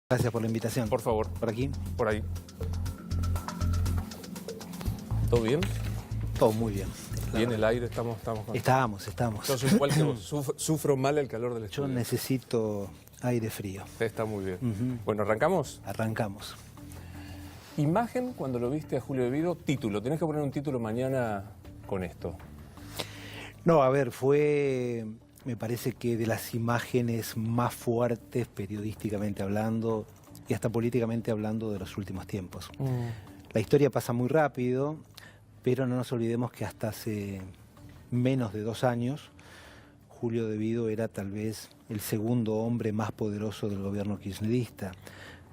Gracias por la invitación. Por favor. ¿Por aquí? Por ahí. ¿Todo bien? Todo muy bien. Bien el aire, estamos. Estamos. Yo soy igual que vos, sufro mal el calor del Yo estudio. necesito aire frío. Está muy bien. Bueno, ¿arrancamos? Arrancamos. Imagen, cuando lo viste a Julio De Vido, título. Tenés que poner un título mañana con esto. No, a ver, me parece que de las imágenes más fuertes, periodísticamente hablando, y hasta políticamente hablando, de los últimos tiempos. La historia pasa muy rápido, pero no nos olvidemos que hasta hace menos de 2 años, Julio De Vido era tal vez el segundo hombre más poderoso del gobierno kirchnerista.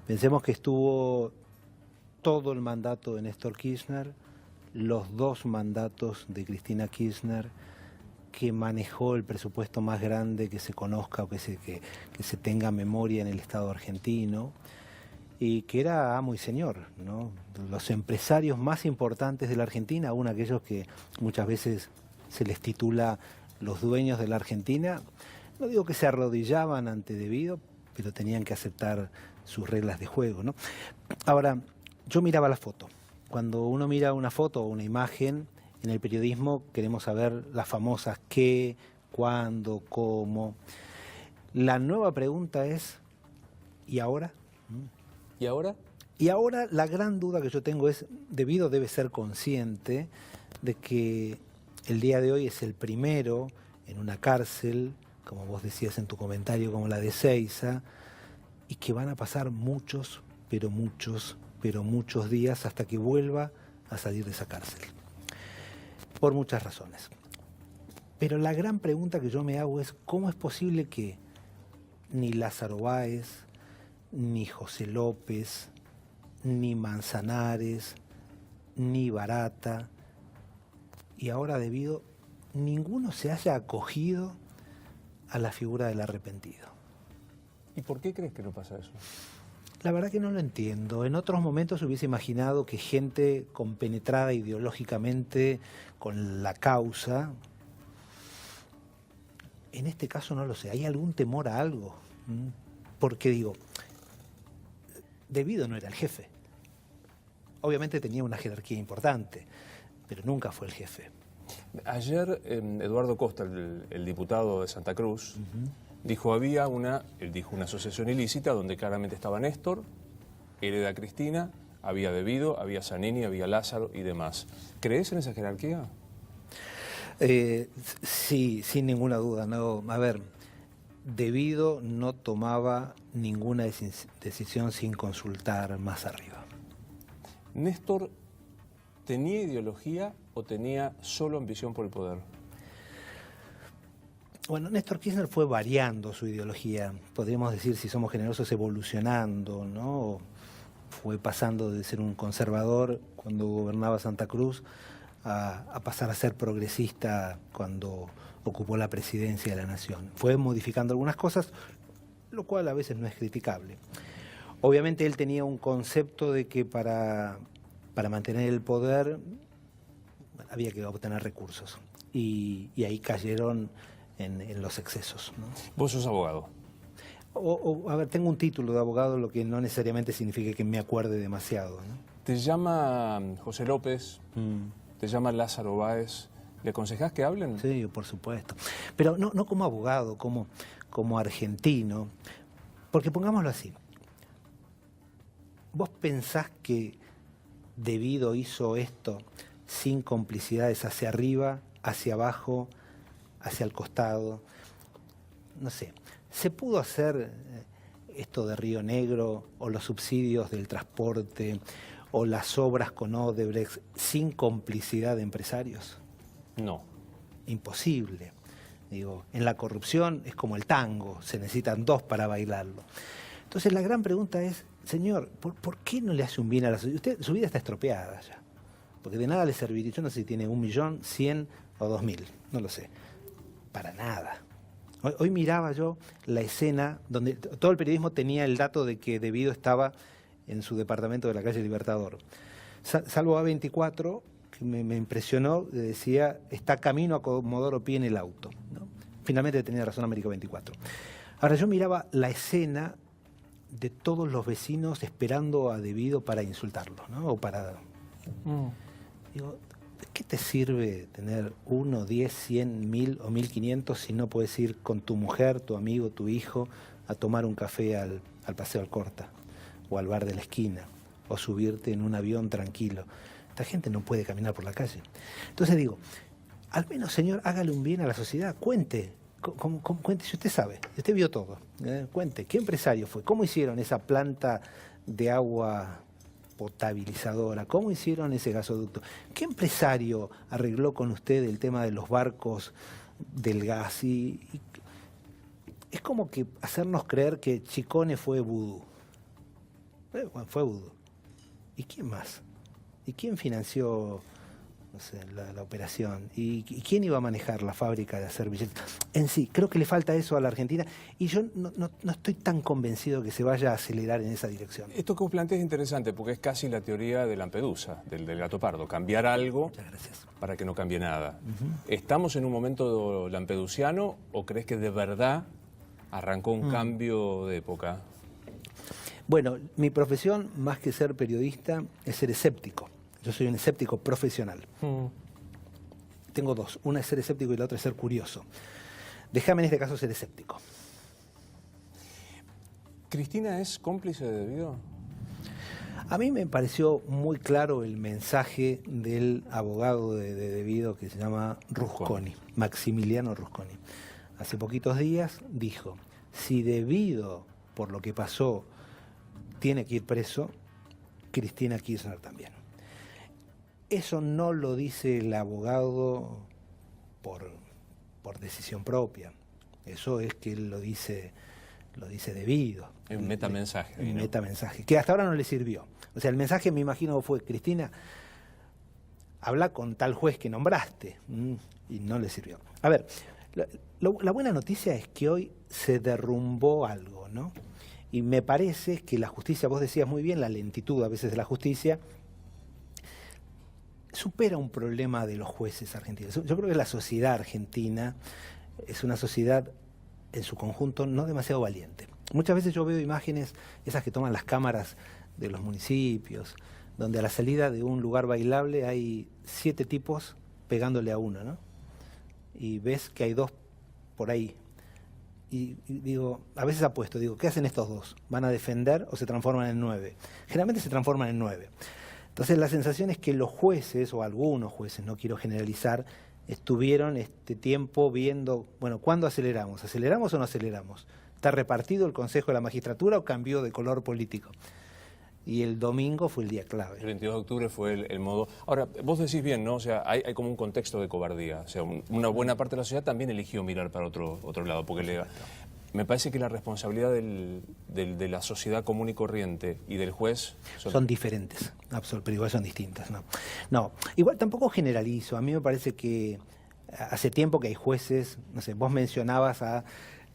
Pensemos que estuvo todo el mandato de Néstor Kirchner, los 2 mandatos de Cristina Kirchner, que manejó el presupuesto más grande que se conozca o que se tenga memoria en el Estado argentino, y que era amo y señor, ¿no? Los empresarios más importantes de la Argentina, aún aquellos que muchas veces se les titula los dueños de la Argentina, no digo que se arrodillaban ante De Vido, pero tenían que aceptar sus reglas de juego, ¿no? Ahora, yo miraba la foto. Cuando uno mira una foto o una imagen, en el periodismo queremos saber las famosas qué, cuándo, cómo. La nueva pregunta es, ¿y ahora? ¿Y ahora? Y ahora la gran duda que yo tengo es, De Vido debe ser consciente de que el día de hoy es el primero en una cárcel, como vos decías en tu comentario, como la de Ezeiza, y que van a pasar muchos días hasta que vuelva a salir de esa cárcel. Por muchas razones. Pero la gran pregunta que yo me hago es, ¿cómo es posible que ni Lázaro Báez, ni José López, ni Manzanares, ni Barata, y ahora De Vido, ninguno se haya acogido a la figura del arrepentido? ¿Y por qué crees que no pasa eso? La verdad que no lo entiendo. En otros momentos hubiese imaginado que gente compenetrada ideológicamente con la causa, en este caso no lo sé, ¿hay algún temor a algo? Porque digo, De Vido no era el jefe. Obviamente tenía una jerarquía importante, pero nunca fue el jefe. Ayer Eduardo Costa, el diputado de Santa Cruz, dijo él dijo una asociación ilícita donde claramente estaba Néstor, hereda Cristina, había De Vido, había Zanini, había Lázaro y demás. ¿Crees en esa jerarquía? Sí, sin ninguna duda. No, a ver, De Vido no tomaba ninguna decisión sin consultar más arriba. ¿Néstor tenía ideología o tenía solo ambición por el poder? Bueno, Néstor Kirchner fue variando su ideología, podríamos decir, si somos generosos, evolucionando, ¿no? Fue pasando de ser un conservador cuando gobernaba Santa Cruz a pasar a ser progresista cuando ocupó la presidencia de la Nación. Fue modificando algunas cosas, lo cual a veces no es criticable. Obviamente él tenía un concepto de que para mantener el poder había que obtener recursos, y ahí cayeron en los excesos, ¿no? Vos sos abogado. A ver, tengo un título de abogado, lo que no necesariamente significa que me acuerde demasiado, ¿no? Te llama José López, te llama Lázaro Báez. ¿Le aconsejás que hablen? Sí, por supuesto. Pero no como abogado, como argentino. Porque pongámoslo así. ¿Vos pensás que De Vido hizo esto sin complicidades hacia arriba, hacia abajo, hacia el costado? No sé, ¿se pudo hacer esto de Río Negro o los subsidios del transporte o las obras con Odebrecht sin complicidad de empresarios? No. Imposible. Digo, en la corrupción es como el tango, se necesitan 2 para bailarlo. Entonces la gran pregunta es, señor, ¿por qué no le hace un bien a la sociedad? Usted, su vida está estropeada ya, porque de nada le serviría. Yo no sé si tiene 1.000.000, 100 o 2.000, no lo sé. Para nada. Hoy miraba yo la escena donde todo el periodismo tenía el dato de que De Vido estaba en su departamento de la calle Libertador. Salvo A24, que me impresionó, decía, está camino a Comodoro Pi en el auto, ¿no? Finalmente tenía razón América 24. Ahora yo miraba la escena de todos los vecinos esperando a Devido para insultarlo, ¿no? O para... Digo, ¿de qué te sirve tener 1, 10, 100, 1000 o 1500 si no puedes ir con tu mujer, tu amigo, tu hijo a tomar un café al Paseo Alcorta o al bar de la esquina o subirte en un avión tranquilo? Esta gente no puede caminar por la calle. Entonces digo, al menos, señor, hágale un bien a la sociedad, cuente, cuente si usted sabe, si usted vio todo, cuente, ¿qué empresario fue? ¿Cómo hicieron esa planta de agua potabilizadora? ¿Cómo hicieron ese gasoducto? ¿Qué empresario arregló con usted el tema de los barcos del gas? Y es como que hacernos creer que Chicone fue vudú. Bueno, fue vudú. ¿Y quién más? ¿Y quién financió, no sé, la operación? ¿Y quién iba a manejar la fábrica de hacer billetes? En sí, creo que le falta eso a la Argentina y yo no estoy tan convencido que se vaya a acelerar en esa dirección. Esto que vos planteás es interesante porque es casi la teoría de Lampedusa, del gato pardo. Cambiar algo para que no cambie nada. ¿Estamos en un momento lampedusiano o crees que de verdad arrancó un cambio de época? Bueno, mi profesión, más que ser periodista, es ser escéptico. Yo soy un escéptico profesional. Tengo dos. Una es ser escéptico y la otra es ser curioso. Déjame en este caso ser escéptico. ¿Cristina es cómplice de Devido? A mí me pareció muy claro el mensaje del abogado de Devido que se llama Rusconi, Maximiliano Rusconi. Hace poquitos días dijo, si Devido, por lo que pasó, tiene que ir preso, Cristina Kirchner también. Eso no lo dice el abogado por decisión propia. Eso es que él lo dice Devido. Un metamensaje. Un metamensaje, que hasta ahora no le sirvió. O sea, el mensaje, me imagino, fue, Cristina, habla con tal juez que nombraste, y no le sirvió. A ver, la buena noticia es que hoy se derrumbó algo, ¿no? Y me parece que la justicia, vos decías muy bien, la lentitud a veces de la justicia, supera un problema de los jueces argentinos. Yo creo que la sociedad argentina es una sociedad en su conjunto no demasiado valiente. Muchas veces yo veo imágenes, esas que toman las cámaras de los municipios, donde a la salida de un lugar bailable hay 7 tipos pegándole a uno, ¿no? Y ves que hay 2 por ahí. Y digo, a veces apuesto, digo, ¿qué hacen estos 2? ¿Van a defender o se transforman en 9? Generalmente se transforman en 9. Entonces la sensación es que los jueces, o algunos jueces, no quiero generalizar, estuvieron este tiempo viendo, bueno, ¿cuándo aceleramos? ¿Aceleramos o no aceleramos? ¿Está repartido el Consejo de la Magistratura o cambió de color político? Y el domingo fue el día clave. El 22 de octubre fue el modo... Ahora, vos decís bien, ¿no? O sea, hay como un contexto de cobardía. O sea, una buena parte de la sociedad también eligió mirar para otro lado, porque me parece que la responsabilidad de la sociedad común y corriente y del juez... Son diferentes, pero igual son distintas, ¿no? No, igual tampoco generalizo. A mí me parece que hace tiempo que hay jueces, no sé, vos mencionabas a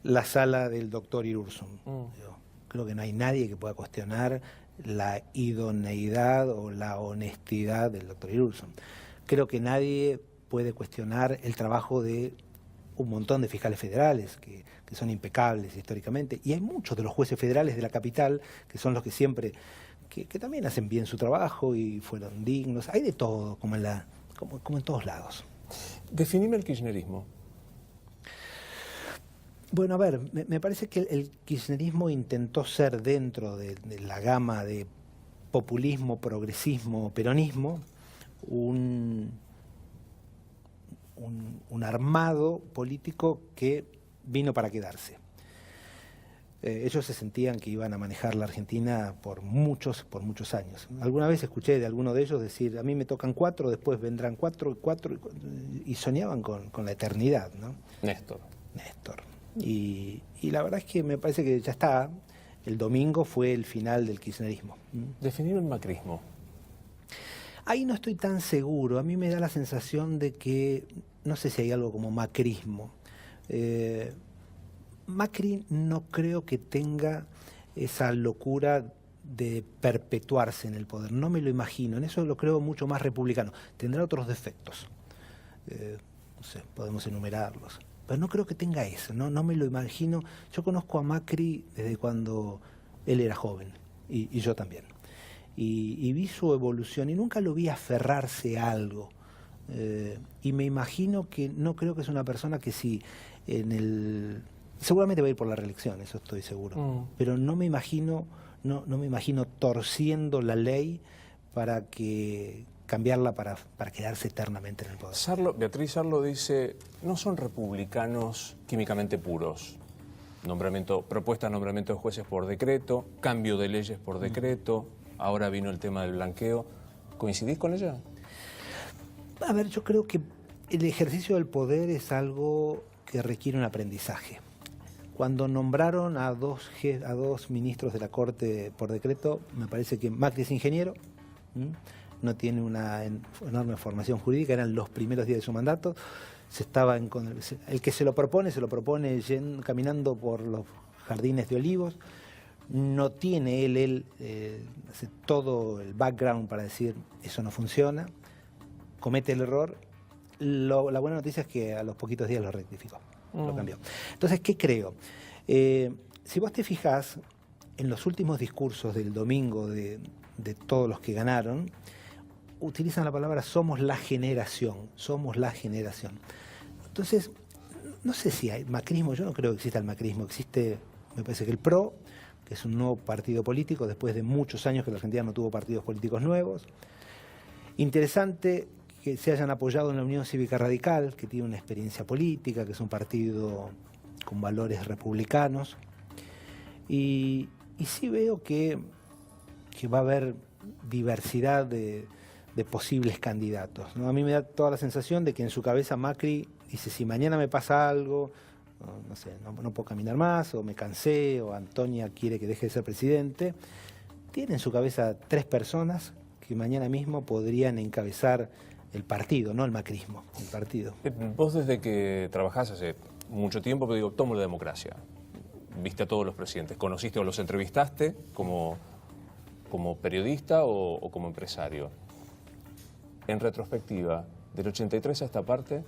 la sala del doctor Irurzun. Yo creo que no hay nadie que pueda cuestionar la idoneidad o la honestidad del doctor Irurzun. Creo que nadie puede cuestionar el trabajo de un montón de fiscales federales que son impecables históricamente, y hay muchos de los jueces federales de la capital que son los que siempre, que también hacen bien su trabajo y fueron dignos. Hay de todo, como en todos lados. Definime el kirchnerismo. Bueno, a ver, me parece que el kirchnerismo intentó ser, dentro de la gama de populismo, progresismo, peronismo, un armado político que vino para quedarse. Ellos se sentían que iban a manejar la Argentina por muchos años. Alguna vez escuché de alguno de ellos decir, a mí me tocan 4, después vendrán 4, y soñaban con la eternidad, ¿no? Néstor. Y la verdad es que me parece que ya está. El domingo fue el final del kirchnerismo. Definir el macrismo. Ahí no estoy tan seguro. A mí me da la sensación de que, no sé si hay algo como macrismo. Macri no creo que tenga esa locura de perpetuarse en el poder. No me lo imagino. En eso lo creo mucho más republicano. Tendrá otros defectos. No sé, podemos enumerarlos. Pero no creo que tenga eso, no me lo imagino. Yo conozco a Macri desde cuando él era joven y yo también. Y vi su evolución y nunca lo vi aferrarse a algo. Y me imagino que, no creo que es una persona que si seguramente va a ir por la reelección, eso estoy seguro. Pero no me imagino torciendo la ley para cambiarla para quedarse eternamente en el poder. Beatriz Sarlo dice, no son republicanos químicamente puros. Propuesta de nombramiento de jueces por decreto, cambio de leyes por decreto, ahora vino el tema del blanqueo. ¿Coincidís con ella? A ver, yo creo que el ejercicio del poder es algo que requiere un aprendizaje. Cuando nombraron a dos ministros de la Corte por decreto, me parece que Macri es ingeniero, no tiene una enorme formación jurídica, eran los primeros días de su mandato, el que se lo propone caminando por los jardines de Olivos, no tiene él todo el background para decir eso no funciona, comete el error. La buena noticia es que a los poquitos días lo rectificó, lo cambió. Entonces, ¿qué creo? Si vos te fijás en los últimos discursos del domingo de todos los que ganaron, utilizan la palabra somos la generación. Entonces, no sé si hay macrismo, yo no creo que exista el macrismo, existe, me parece que el PRO, que es un nuevo partido político, después de muchos años que la Argentina no tuvo partidos políticos nuevos. Interesante que se hayan apoyado en la Unión Cívica Radical, que tiene una experiencia política, que es un partido con valores republicanos. Y sí veo que va a haber diversidad de posibles candidatos, ¿no? A mí me da toda la sensación de que en su cabeza Macri dice, si mañana me pasa algo, no sé, no puedo caminar más, o me cansé, o Antonia quiere que deje de ser presidente, tiene en su cabeza 3 personas que mañana mismo podrían encabezar el partido, no el macrismo, el partido. Vos desde que trabajás hace mucho tiempo, pero digo, tomo la democracia. Viste a todos los presidentes, conociste o los entrevistaste como periodista o como empresario. En retrospectiva, del 83 a esta parte,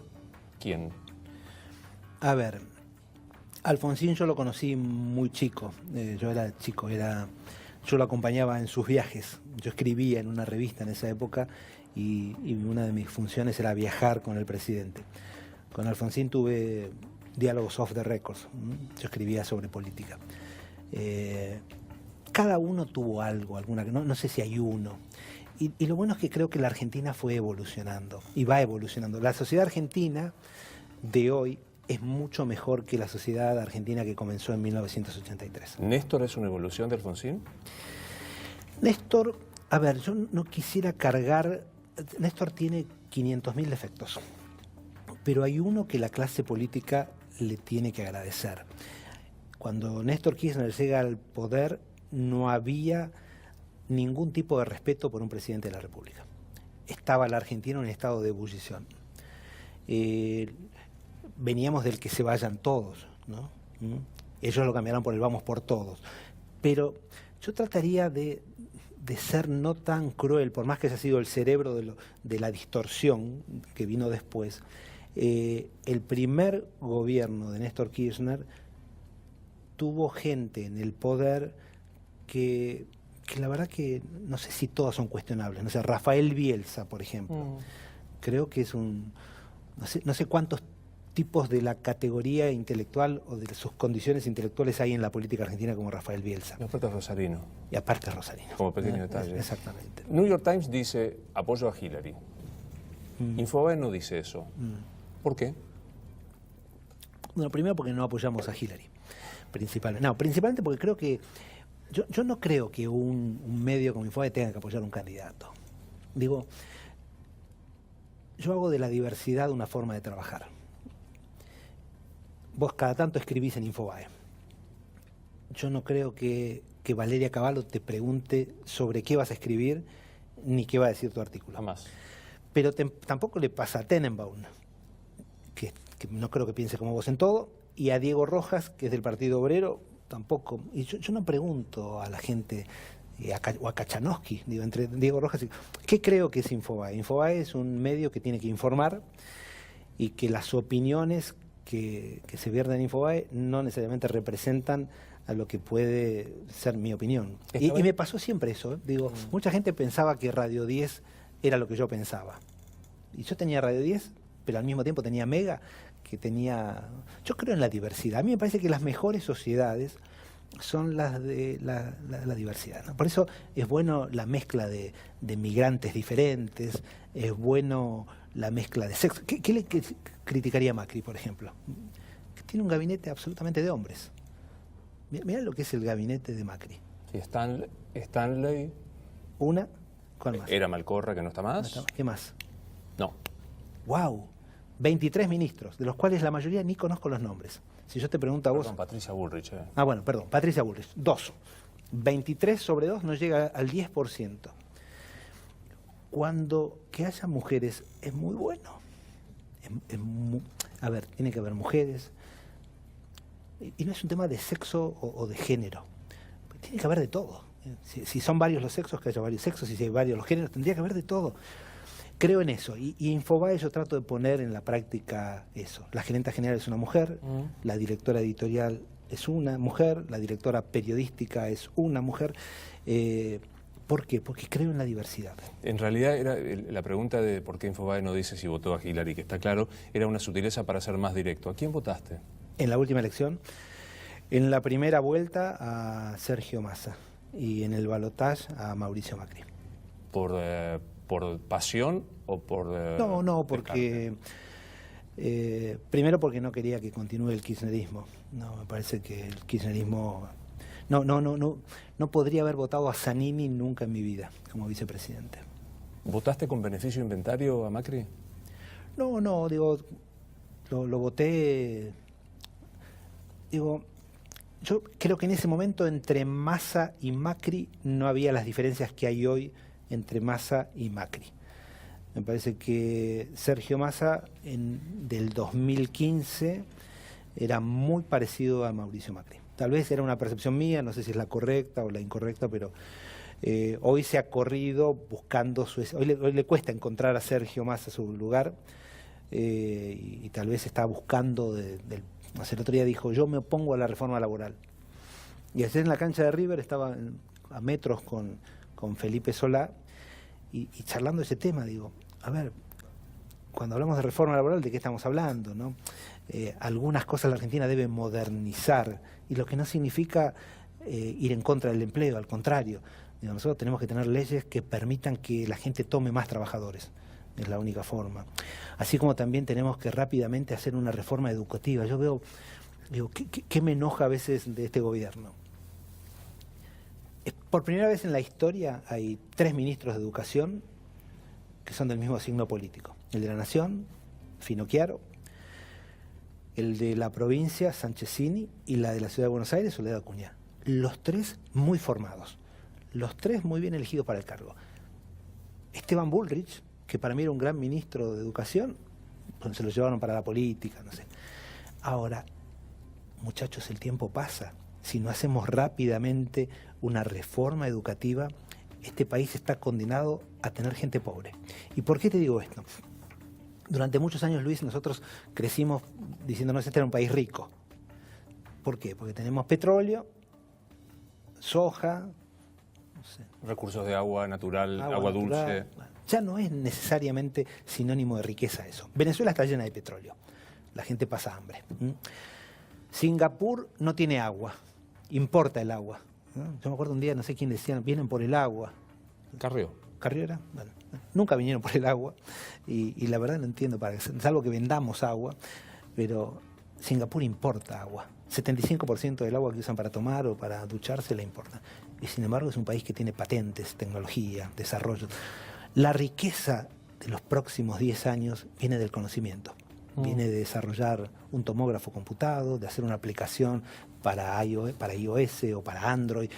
¿quién? A ver, Alfonsín yo lo conocí muy chico, yo era chico, yo lo acompañaba en sus viajes, yo escribía en una revista en esa época y una de mis funciones era viajar con el presidente. Con Alfonsín tuve diálogos off the records, yo escribía sobre política. Cada uno tuvo algo, no sé si hay uno. Y lo bueno es que creo que la Argentina fue evolucionando y va evolucionando. La sociedad argentina de hoy es mucho mejor que la sociedad argentina que comenzó en 1983. ¿Néstor es una evolución de Alfonsín? Néstor, a ver, yo no quisiera cargar... Néstor tiene 500.000 defectos, pero hay uno que la clase política le tiene que agradecer. Cuando Néstor Kirchner llega al poder, no había ningún tipo de respeto por un presidente de la República. Estaba la Argentina en un estado de ebullición. Veníamos del que se vayan todos, ¿no? Ellos lo cambiaron por el vamos por todos. Pero yo trataría de ser no tan cruel, por más que haya sido el cerebro de la distorsión que vino después. El primer gobierno de Néstor Kirchner tuvo gente en el poder que la verdad que no sé si todas son cuestionables. No sé, Rafael Bielsa, por ejemplo. Creo que es no sé cuántos tipos de la categoría intelectual o de sus condiciones intelectuales hay en la política argentina como Rafael Bielsa. Y aparte rosarino. Y aparte rosarino. Como pequeño detalle. Exactamente. New York Times dice apoyo a Hillary. Infobae no dice eso. ¿Por qué? Bueno, primero porque no apoyamos a Hillary. Principalmente porque creo que yo no creo que un medio como Infobae tenga que apoyar a un candidato. Digo, yo hago de la diversidad una forma de trabajar. Vos cada tanto escribís en Infobae. Yo no creo que Valeria Cavallo te pregunte sobre qué vas a escribir ni qué va a decir tu artículo. Jamás. Pero tampoco le pasa a Tenenbaum, que no creo que piense como vos en todo, y a Diego Rojas, que es del Partido Obrero, tampoco. Y yo no pregunto a la gente, o a Kachanowski, digo, entre Diego Rojas y... ¿Qué creo que es Infobae? Infobae es un medio que tiene que informar y que las opiniones que se vierten en Infobae no necesariamente representan a lo que puede ser mi opinión. Y me pasó siempre eso. Digo, mucha gente pensaba que Radio 10 era lo que yo pensaba. Y yo tenía Radio 10, pero al mismo tiempo tenía Mega, que tenía... Yo creo en la diversidad. A mí me parece que las mejores sociedades son las de la diversidad, ¿no? Por eso es bueno la mezcla de migrantes diferentes, es bueno la mezcla de sexo. ¿Qué le criticaría Macri, por ejemplo? Que tiene un gabinete absolutamente de hombres. Mirá lo que es el gabinete de Macri. Sí, Stanley. Una, ¿cuál más? Era Malcorra, que no está más. ¿Qué más? No. ¡Wow! 23 ministros, de los cuales la mayoría ni conozco los nombres. Si yo te pregunto a vos... Perdón, Patricia Bullrich. Ah, bueno, perdón, Patricia Bullrich. 2. 23 sobre 2 no llega al 10%. Cuando que haya mujeres es muy bueno. A ver, tiene que haber mujeres. Y no es un tema de sexo o de género. Tiene que haber de todo. Si son varios los sexos, que haya varios sexos. Si hay varios los géneros, tendría que haber de todo. Creo en eso. Y Infobae yo trato de poner en la práctica eso. La gerenta general es una mujer, la directora editorial es una mujer, la directora periodística es una mujer. ¿Por qué? Porque creo en la diversidad. En realidad era la pregunta de por qué Infobae no dice si votó a Hillary, que está claro, era una sutileza para ser más directo. ¿A quién votaste? En la última elección, en la primera vuelta a Sergio Massa y en el balotaje a Mauricio Macri. ¿Por pasión o por...? No, porque... primero porque no quería que continúe el kirchnerismo. No, me parece que el kirchnerismo... No podría haber votado a Zanini nunca en mi vida como vicepresidente. ¿Votaste con beneficio inventario a Macri? No, digo, lo voté... Digo, yo creo que en ese momento entre Massa y Macri no había las diferencias que hay hoy entre Massa y Macri. Me parece que Sergio Massa del 2015 era muy parecido a Mauricio Macri. Tal vez era una percepción mía, no sé si es la correcta o la incorrecta, pero hoy se ha corrido buscando hoy le cuesta encontrar a Sergio Massa su lugar y tal vez está buscando no sé, el otro día dijo, yo me opongo a la reforma laboral. Y ayer en la cancha de River estaba a metros con Felipe Solá y charlando ese tema, digo, a ver, cuando hablamos de reforma laboral, ¿de qué estamos hablando, no? Algunas cosas la Argentina debe modernizar, y lo que no significa ir en contra del empleo, al contrario. Digo, nosotros tenemos que tener leyes que permitan que la gente tome más trabajadores. Es la única forma. Así como también tenemos que rápidamente hacer una reforma educativa. Yo veo, digo, ¿qué me enoja a veces de este gobierno? Por primera vez en la historia hay 3 ministros de educación que son del mismo signo político. El de la Nación, Finocchiaro, el de la provincia, Sanchezini, y la de la Ciudad de Buenos Aires, Soledad Acuña. Los 3 muy formados, los 3 muy bien elegidos para el cargo. Esteban Bullrich, que para mí era un gran ministro de Educación, pues se lo llevaron para la política, no sé. Ahora, muchachos, el tiempo pasa. Si no hacemos rápidamente una reforma educativa, este país está condenado a tener gente pobre. ¿Y por qué te digo esto? Durante muchos años, Luis, nosotros crecimos diciéndonos que este era un país rico. ¿Por qué? Porque tenemos petróleo, soja, no sé, recursos de agua natural, agua dulce. Bueno, ya no es necesariamente sinónimo de riqueza eso. Venezuela está llena de petróleo. La gente pasa hambre. Singapur no tiene agua. Importa el agua. Yo me acuerdo un día, no sé quién decían, vienen por el agua. Carrió. ¿Carrió era? Bueno, nunca vinieron por el agua. Y la verdad no entiendo, salvo que vendamos agua. Pero Singapur importa agua. 75% del agua que usan para tomar o para ducharse le importa. Y sin embargo es un país que tiene patentes, tecnología, desarrollo. La riqueza de los próximos 10 años viene del conocimiento. Viene de desarrollar un tomógrafo computado, de hacer una aplicación para iOS o para Android.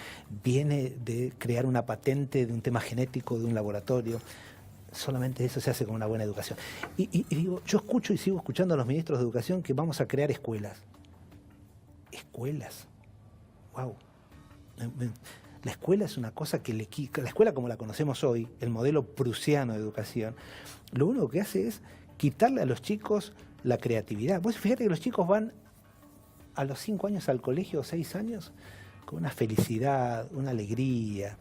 Viene de crear una patente de un tema genético de un laboratorio. Solamente eso se hace con una buena educación. Y digo, yo escucho y sigo escuchando a los ministros de educación que vamos a crear escuelas. ¿Escuelas? ¡Wow! La escuela es una cosa que la escuela como la conocemos hoy, el modelo prusiano de educación, lo único que hace es quitarle a los chicos la creatividad. Vos fíjate que los chicos van a los 5 años al colegio, 6 años, con una felicidad, una alegría.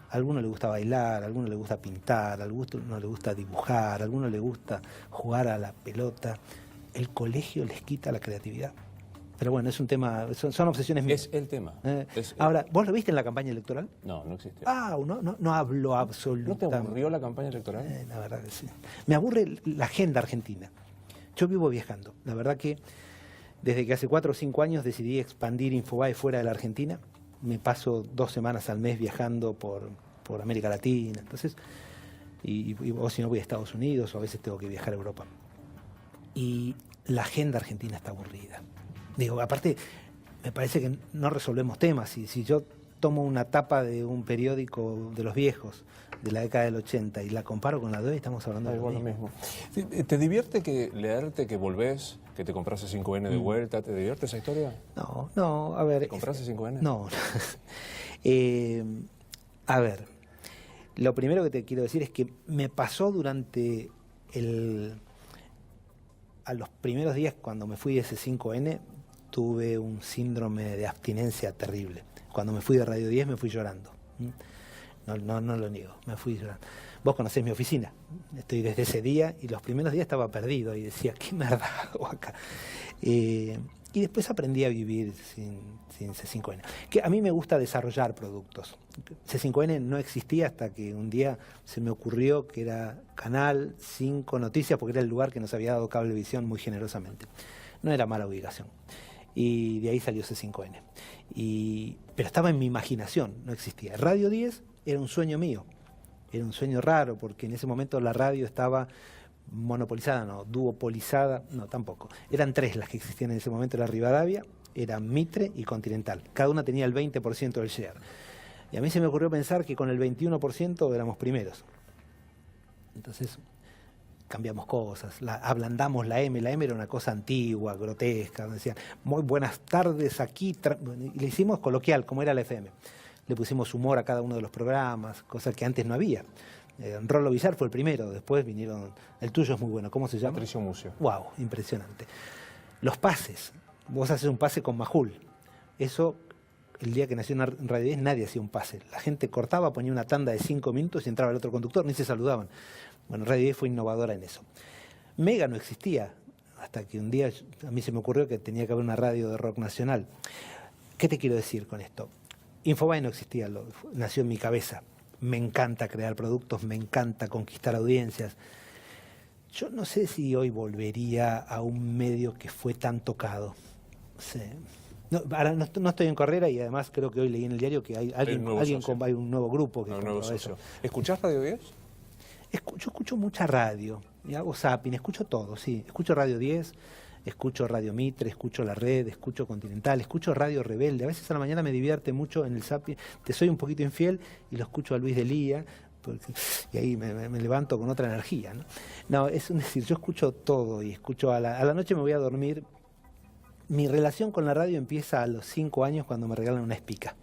A alguno le gusta bailar, a alguno le gusta pintar, a alguno le gusta dibujar, a alguno le gusta jugar a la pelota. El colegio les quita la creatividad. Pero bueno, es un tema, son obsesiones mías. Es el tema. Ahora, ¿vos lo viste en la campaña electoral? No, no existió. No hablo absolutamente. ¿No te aburrió la campaña electoral? La verdad que sí. Me aburre la agenda argentina. Yo vivo viajando. La verdad que desde que hace 4 o 5 años decidí expandir Infobae fuera de la Argentina. Me paso 2 semanas al mes viajando por América Latina. Entonces, o si no voy a Estados Unidos, o a veces tengo que viajar a Europa. Y la agenda argentina está aburrida. Digo, aparte, me parece que no resolvemos temas. Si yo tomo una tapa de un periódico de los viejos, de la década del 80, y la comparo con la de hoy, estamos hablando de lo mismo. ¿Te divierte leerte que volvés, que te compraste 5N de vuelta? ¿Te divierte esa historia? No, a ver... ¿Te compraste 5N? No. A ver, lo primero que te quiero decir es que me pasó durante a los primeros días cuando me fui de ese 5N, tuve un síndrome de abstinencia terrible. Cuando me fui de Radio 10 me fui llorando. No lo niego, me fui llorando. Vos conocés mi oficina, estoy desde ese día y los primeros días estaba perdido y decía, ¿qué merda hago acá? Y después aprendí a vivir sin C5N. Que a mí me gusta desarrollar productos. C5N no existía hasta que un día se me ocurrió que era Canal 5 Noticias, porque era el lugar que nos había dado Cablevisión muy generosamente. No era mala ubicación. Y de ahí salió C5N. Pero estaba en mi imaginación, no existía. Radio 10 era un sueño mío. Era un sueño raro, porque en ese momento la radio estaba monopolizada, no, duopolizada, no, tampoco. Eran 3 las que existían en ese momento, la Rivadavia, era Mitre y Continental. Cada una tenía el 20% del share. Y a mí se me ocurrió pensar que con el 21% éramos primeros. Entonces cambiamos cosas, ablandamos la M era una cosa antigua, grotesca, decían, muy buenas tardes aquí, y le hicimos coloquial, como era la FM. Le pusimos humor a cada uno de los programas, cosa que antes no había. Rolo Villar fue el primero, después vinieron... El tuyo es muy bueno, ¿cómo se llama? Patricio Mucio. Wow, impresionante. Los pases. Vos haces un pase con Majul. Eso, el día que nació en Radio 10, nadie hacía un pase. La gente cortaba, ponía una tanda de 5 minutos y entraba el otro conductor, ni se saludaban. Bueno, Radio 10 fue innovadora en eso. Mega no existía, hasta que un día a mí se me ocurrió que tenía que haber una radio de rock nacional. ¿Qué te quiero decir con esto? Infobae no existía, nació en mi cabeza. Me encanta crear productos, me encanta conquistar audiencias. Yo no sé si hoy volvería a un medio que fue tan tocado. Sí. Ahora no estoy en carrera y además creo que hoy leí en el diario que hay un nuevo grupo que nuevo socio. Eso. ¿Escuchás Radio 10? Yo escucho mucha radio, y hago zapping, escucho todo, sí. Escucho Radio 10, escucho Radio Mitre, escucho La Red, escucho Continental, escucho Radio Rebelde. A veces a la mañana me divierte mucho en el zapping. Te soy un poquito infiel y lo escucho a Luis Delía, y ahí me levanto con otra energía, ¿no? Es decir, yo escucho todo y escucho a la noche me voy a dormir. Mi relación con la radio empieza a los 5 años cuando me regalan una espica.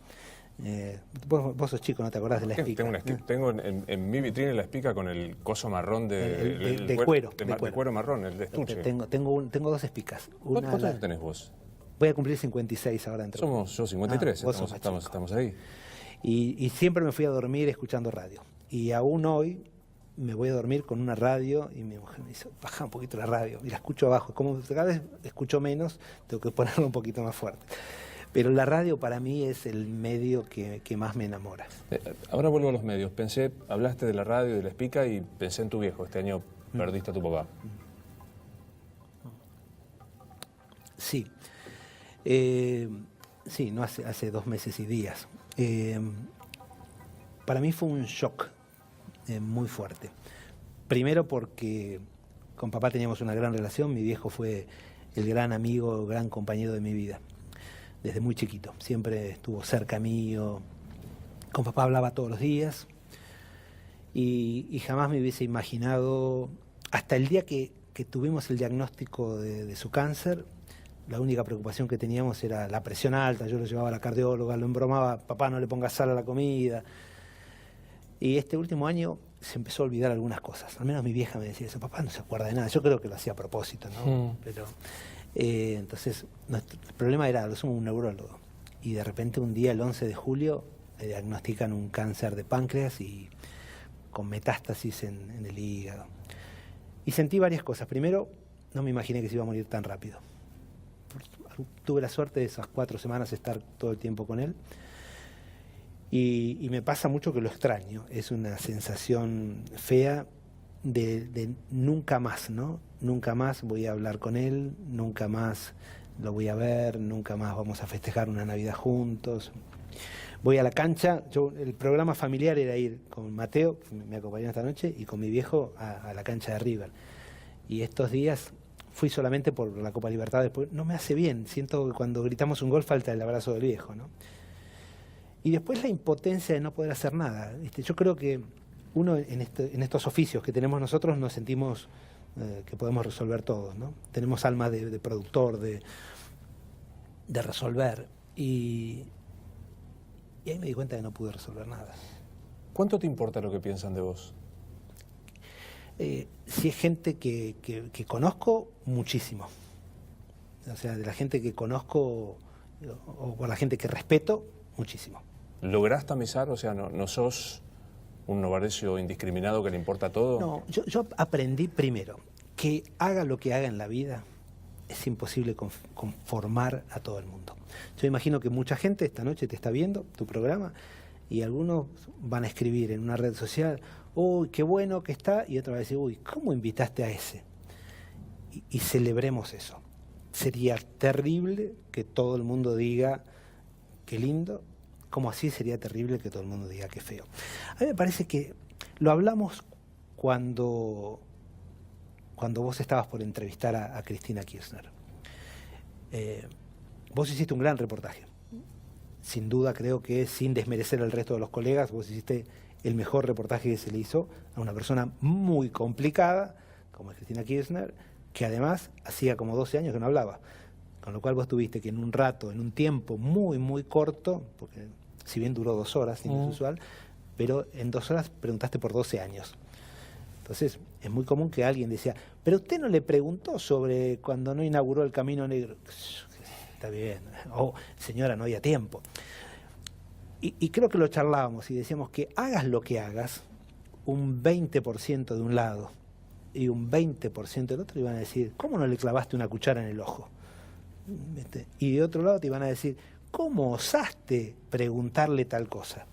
Vos sos chico, no te acordás de la espica. Tengo en mi vitrina la espica con el coso marrón de cuero. De cuero marrón, el de estuche. Tengo 2 espicas. ¿Cuántos años tenés vos? Voy a cumplir 56 ahora. Yo 53, estamos ahí. Y siempre me fui a dormir escuchando radio. Y aún hoy me voy a dormir con una radio y mi mujer me dice, baja un poquito la radio. Y la escucho abajo. Como cada vez escucho menos, tengo que ponerlo un poquito más fuerte. Pero la radio para mí es el medio que más me enamora. Ahora vuelvo a los medios. Hablaste de la radio y de la espica y pensé en tu viejo. Este año perdiste a tu papá. Sí. Sí, no hace 2 meses y días. Para mí fue un shock muy fuerte. Primero porque con papá teníamos una gran relación. Mi viejo fue el gran amigo, gran compañero de mi vida. Desde muy chiquito, siempre estuvo cerca mío, con papá hablaba todos los días y jamás me hubiese imaginado, hasta el día que tuvimos el diagnóstico de su cáncer, la única preocupación que teníamos era la presión alta, yo lo llevaba a la cardióloga, lo embromaba, papá no le pongas sal a la comida. Y este último año se empezó a olvidar algunas cosas, al menos mi vieja me decía eso, papá no se acuerda de nada, yo creo que lo hacía a propósito, ¿no? Pero Entonces, el problema era, lo somos un neurólogo. Y de repente un día, el 11 de julio, le diagnostican un cáncer de páncreas y con metástasis en el hígado. Y sentí varias cosas. Primero, no me imaginé que se iba a morir tan rápido. Tuve la suerte de esas 4 semanas estar todo el tiempo con él. Y me pasa mucho que lo extraño. Es una sensación fea de nunca más, ¿no? Nunca más voy a hablar con él, nunca más lo voy a ver, nunca más vamos a festejar una Navidad juntos. Voy a la cancha, el programa familiar era ir con Mateo, que me acompañó esta noche, y con mi viejo a la cancha de River. Y estos días fui solamente por la Copa Libertadores, porque no me hace bien, siento que cuando gritamos un gol falta el abrazo del viejo, ¿no? Y después la impotencia de no poder hacer nada. Yo creo que uno en estos oficios que tenemos nosotros nos sentimos que podemos resolver todo, ¿no? Tenemos alma de productor, de resolver. Y ahí me di cuenta que no pude resolver nada. ¿Cuánto te importa lo que piensan de vos? Si es gente que conozco, muchísimo. O sea, de la gente que conozco o por la gente que respeto, muchísimo. ¿Lográs tamizar? O sea, ¿no sos un novarecio indiscriminado que le importa todo? No, yo aprendí primero que haga lo que haga en la vida, es imposible conformar a todo el mundo. Yo imagino que mucha gente esta noche te está viendo, tu programa, y algunos van a escribir en una red social, uy, qué bueno que está, y otros van a decir, uy, ¿cómo invitaste a ese? Y celebremos eso. Sería terrible que todo el mundo diga, qué lindo, como así sería terrible que todo el mundo diga, qué feo. A mí me parece que lo hablamos cuando vos estabas por entrevistar a Cristina Kirchner. Vos hiciste un gran reportaje. Sin duda creo que, sin desmerecer al resto de los colegas, vos hiciste el mejor reportaje que se le hizo a una persona muy complicada, como es Cristina Kirchner, que además hacía como 12 años que no hablaba. Con lo cual vos tuviste que en un rato, en un tiempo muy, muy corto, porque si bien duró 2 horas, inusual, pero en 2 horas preguntaste por 12 años. Entonces, es muy común que alguien decía, pero usted no le preguntó sobre cuando no inauguró el Camino Negro. Está bien. O, señora, no había tiempo. Y creo que lo charlábamos y decíamos que hagas lo que hagas, un 20% de un lado y un 20% del otro iban a decir, ¿cómo no le clavaste una cuchara en el ojo? Y de otro lado te iban a decir, ¿cómo osaste preguntarle tal cosa?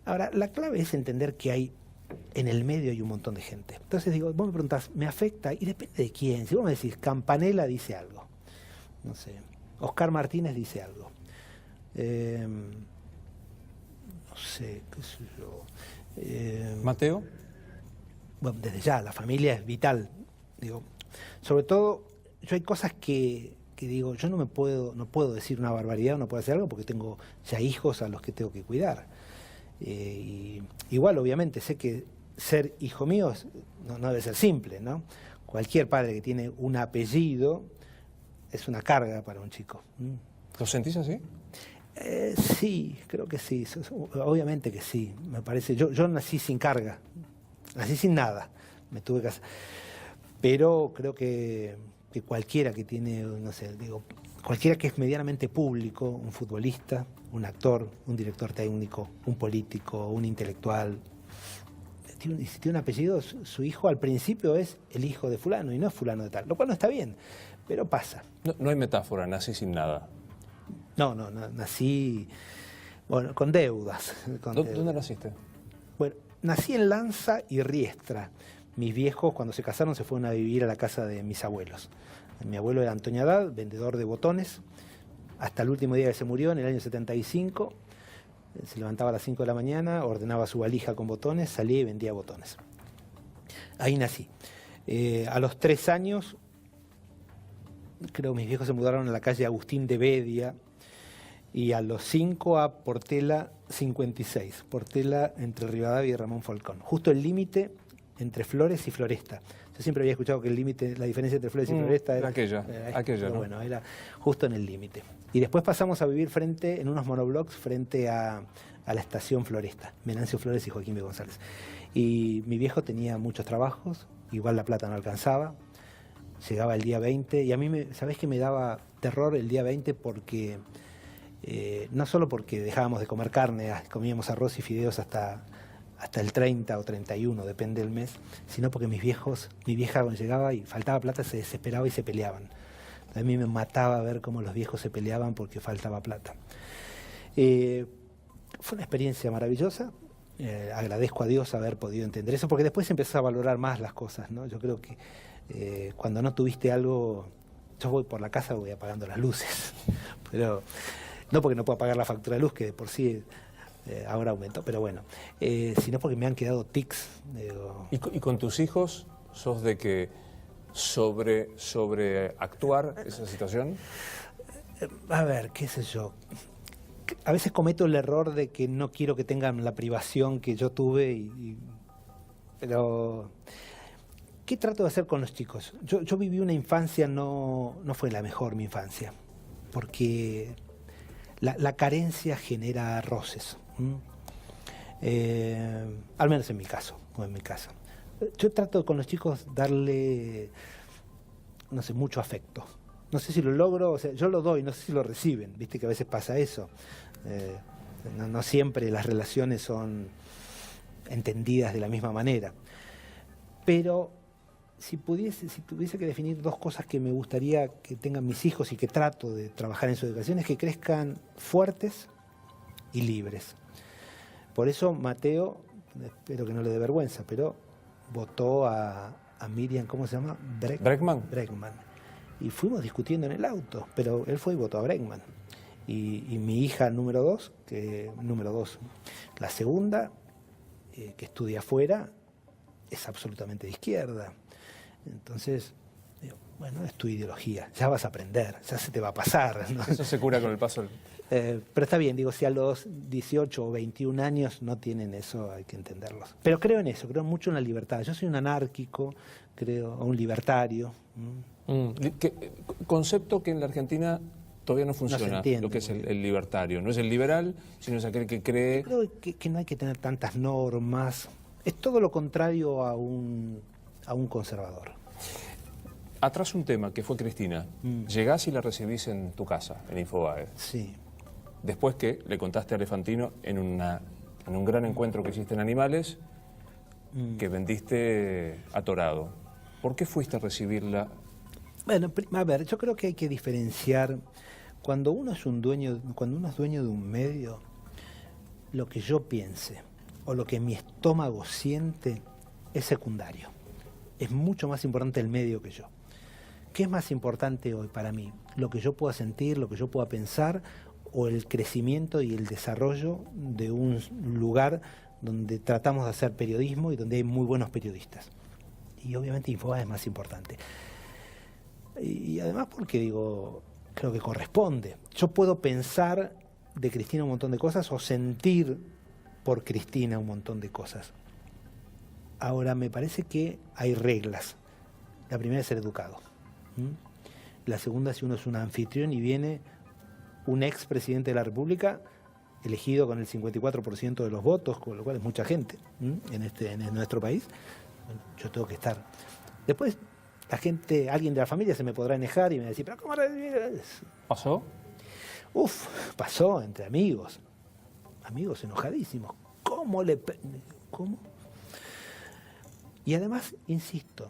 Ahora, la clave es entender que hay en el medio hay un montón de gente. Entonces digo, vos me preguntás, ¿me afecta? Y depende de quién. Si vos me decís, Campanella dice algo, no sé, Oscar Martínez dice algo, no sé, qué sé yo. ¿Mateo? Bueno, desde ya, la familia es vital. Digo, sobre todo, yo hay cosas que digo, yo no puedo decir una barbaridad o no puedo hacer algo porque tengo ya hijos a los que tengo que cuidar. Y igual, obviamente, sé que ser hijo mío no debe ser simple, ¿no? Cualquier padre que tiene un apellido es una carga para un chico. ¿Lo sentís así? Sí, creo que sí. Obviamente que sí. Me parece. Yo nací sin carga, nací sin nada. Me tuve que hacer. Pero creo que cualquiera que tiene, no sé, digo, cualquiera que es medianamente público, un futbolista, un actor, un director técnico, un político, un intelectual, si tiene un apellido, su hijo al principio es el hijo de fulano y no es fulano de tal, lo cual no está bien, pero pasa. No hay metáfora, nací sin nada. No, nací, bueno, con deudas. ¿Dónde naciste? Bueno, nací en Lanza y Riestra. Mis viejos, cuando se casaron, se fueron a vivir a la casa de mis abuelos. Mi abuelo era Antonio Haddad, vendedor de botones, hasta el último día que se murió, en el año 75. Se levantaba a las 5 de la mañana, ordenaba su valija con botones, salía y vendía botones. Ahí nací. A los 3 años, creo que mis viejos se mudaron a la calle Agustín de Bedia, y a los 5 a Portela 56, Portela entre Rivadavia y Ramón Falcón, justo el límite entre Flores y Floresta. Yo siempre había escuchado que el límite, la diferencia entre Flores y Floresta era aquella, ¿no? Bueno, era justo en el límite. Y después pasamos a vivir en unos monoblocks frente a la estación Floresta, Venancio Flores y Joaquín B. González. Y mi viejo tenía muchos trabajos, igual la plata no alcanzaba, llegaba el día 20 y a mí, ¿sabés que me daba terror el día 20? Porque, no solo porque dejábamos de comer carne, comíamos arroz y fideos hasta el 30 o 31, depende del mes, sino porque mi vieja cuando llegaba y faltaba plata se desesperaba y se peleaban. A mí me mataba ver cómo los viejos se peleaban porque faltaba plata. Fue una experiencia maravillosa. Agradezco a Dios haber podido entender eso, porque después empezás a valorar más las cosas, ¿no? Yo creo que cuando no tuviste algo, yo voy por la casa, voy apagando las luces, pero no porque no pueda pagar la factura de luz, que de por sí ahora aumentó, pero bueno, sino porque me han quedado tics. ¿Y con tus hijos sos de que sobreactuar esa situación? A ver, qué sé yo. A veces cometo el error de que no quiero que tengan la privación que yo tuve, pero ¿qué trato de hacer con los chicos? Yo viví una infancia, no fue la mejor mi infancia, porque la carencia genera roces. Al menos en mi caso, o en mi casa. Yo trato con los chicos darle, no sé, mucho afecto. No sé si lo logro, o sea, yo lo doy, no sé si lo reciben, viste que a veces pasa eso. No siempre las relaciones son entendidas de la misma manera. Pero si tuviese que definir dos cosas que me gustaría que tengan mis hijos y que trato de trabajar en su educación, es que crezcan fuertes y libres. Por eso Mateo, espero que no le dé vergüenza, pero votó a Miriam, ¿cómo se llama? Bregman. Y fuimos discutiendo en el auto, pero él fue y votó a Bregman. Y mi hija número 2, la segunda, que estudia afuera, es absolutamente de izquierda. Entonces, digo, bueno, es tu ideología, ya vas a aprender, ya se te va a pasar, ¿no? Eso se cura con el paso. Pero está bien, digo, si a los 18 o 21 años no tienen eso, hay que entenderlos. Pero creo en eso, creo mucho en la libertad. Yo soy un anárquico, creo, o un libertario. Concepto que en la Argentina todavía no funciona, no se entiende, lo que es el libertario. No es el liberal, sino es aquel que cree... Yo creo que no hay que tener tantas normas. Es todo lo contrario a un conservador. Atrás un tema que fue Cristina. Llegás y la recibís en tu casa, en Infobae. Sí. Después que le contaste a Elefantino en un gran encuentro que hiciste en Animales, que vendiste atorado. ¿Por qué fuiste a recibirla? Bueno, a ver, yo creo que hay que diferenciar. Cuando uno es dueño de un medio, lo que yo piense o lo que mi estómago siente es secundario. Es mucho más importante el medio que yo. ¿Qué es más importante hoy para mí? Lo que yo pueda sentir, lo que yo pueda pensar, o el crecimiento y el desarrollo de un lugar donde tratamos de hacer periodismo y donde hay muy buenos periodistas. Y obviamente Infobae es más importante. Y además porque digo, creo que corresponde. Yo puedo pensar de Cristina un montón de cosas o sentir por Cristina un montón de cosas. Ahora, me parece que hay reglas. La primera es ser educado. La segunda, si uno es un anfitrión y viene un expresidente de la República elegido con el 54% de los votos, con lo cual es mucha gente en nuestro país, bueno, yo tengo que estar. Después, alguien de la familia se me podrá enejar y me va a decir, ¿pero cómo recibes? ¿Pasó? Pasó entre amigos enojadísimos. ¿Cómo? Y además, insisto,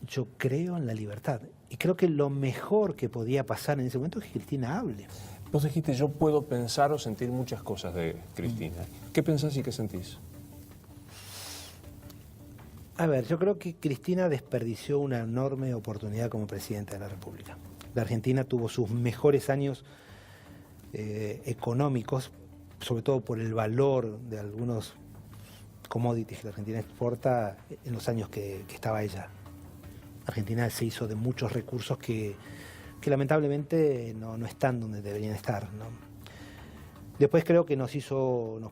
yo creo en la libertad. Y creo que lo mejor que podía pasar en ese momento es que Cristina hable. Vos dijiste, yo puedo pensar o sentir muchas cosas de Cristina. ¿Qué pensás y qué sentís? A ver, yo creo que Cristina desperdició una enorme oportunidad como presidenta de la República. La Argentina tuvo sus mejores años económicos, sobre todo por el valor de algunos commodities que la Argentina exporta en los años que estaba ella. Argentina se hizo de muchos recursos que lamentablemente no están donde deberían estar, ¿no? Después creo que nos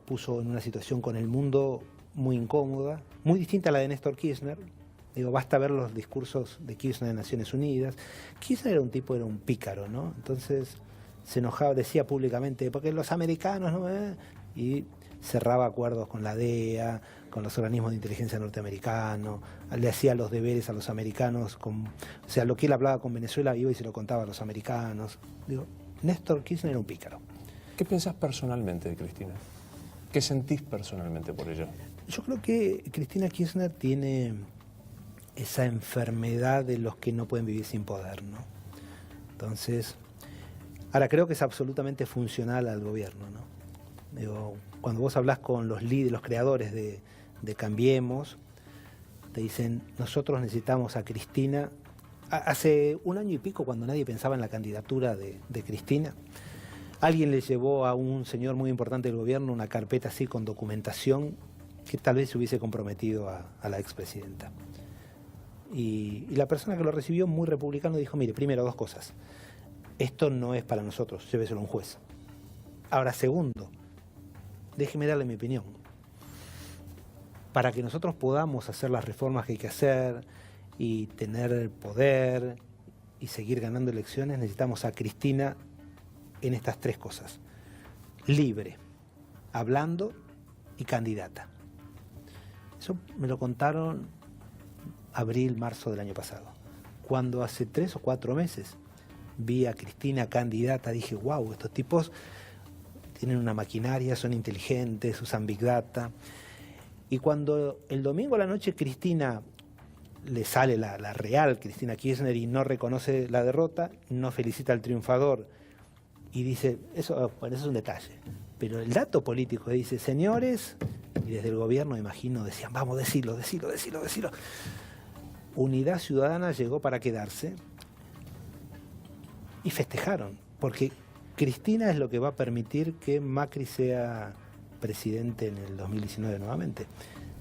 puso en una situación con el mundo muy incómoda, muy distinta a la de Néstor Kirchner. Digo, basta ver los discursos de Kirchner en Naciones Unidas. Kirchner era un pícaro, ¿no? Entonces se enojaba, decía públicamente, porque los americanos, ¿no? Y cerraba acuerdos con la DEA, con los organismos de inteligencia norteamericanos, le hacía los deberes a los americanos, o sea, lo que él hablaba con Venezuela iba y se lo contaba a los americanos. Digo, Néstor Kirchner era un pícaro. ¿Qué pensás personalmente de Cristina? ¿Qué sentís personalmente por ella? Yo creo que Cristina Kirchner tiene esa enfermedad de los que no pueden vivir sin poder, ¿no? Entonces, ahora creo que es absolutamente funcional al gobierno, ¿no? Digo, cuando vos hablás con los líderes, los creadores de Cambiemos, te dicen, nosotros necesitamos a Cristina. Hace un año y pico, cuando nadie pensaba en la candidatura de Cristina, alguien le llevó a un señor muy importante del gobierno una carpeta así con documentación que tal vez se hubiese comprometido a la expresidenta. Y la persona que lo recibió, muy republicano, dijo, mire, primero, dos cosas. Esto no es para nosotros, lléveselo a un juez. Ahora, segundo, déjeme darle mi opinión. Para que nosotros podamos hacer las reformas que hay que hacer y tener poder y seguir ganando elecciones, necesitamos a Cristina en estas tres cosas. Libre, hablando y candidata. Eso me lo contaron abril, marzo del año pasado. Cuando hace 3 o 4 meses vi a Cristina candidata, dije, wow, estos tipos tienen una maquinaria, son inteligentes, usan Big Data. Y cuando el domingo a la noche Cristina le sale la real Cristina Kirchner y no reconoce la derrota, no felicita al triunfador y dice, eso es un detalle. Pero el dato político dice, señores, y desde el gobierno, imagino, decían, vamos, decilo. Unidad Ciudadana llegó para quedarse y festejaron, porque Cristina es lo que va a permitir que Macri sea presidente en el 2019 nuevamente.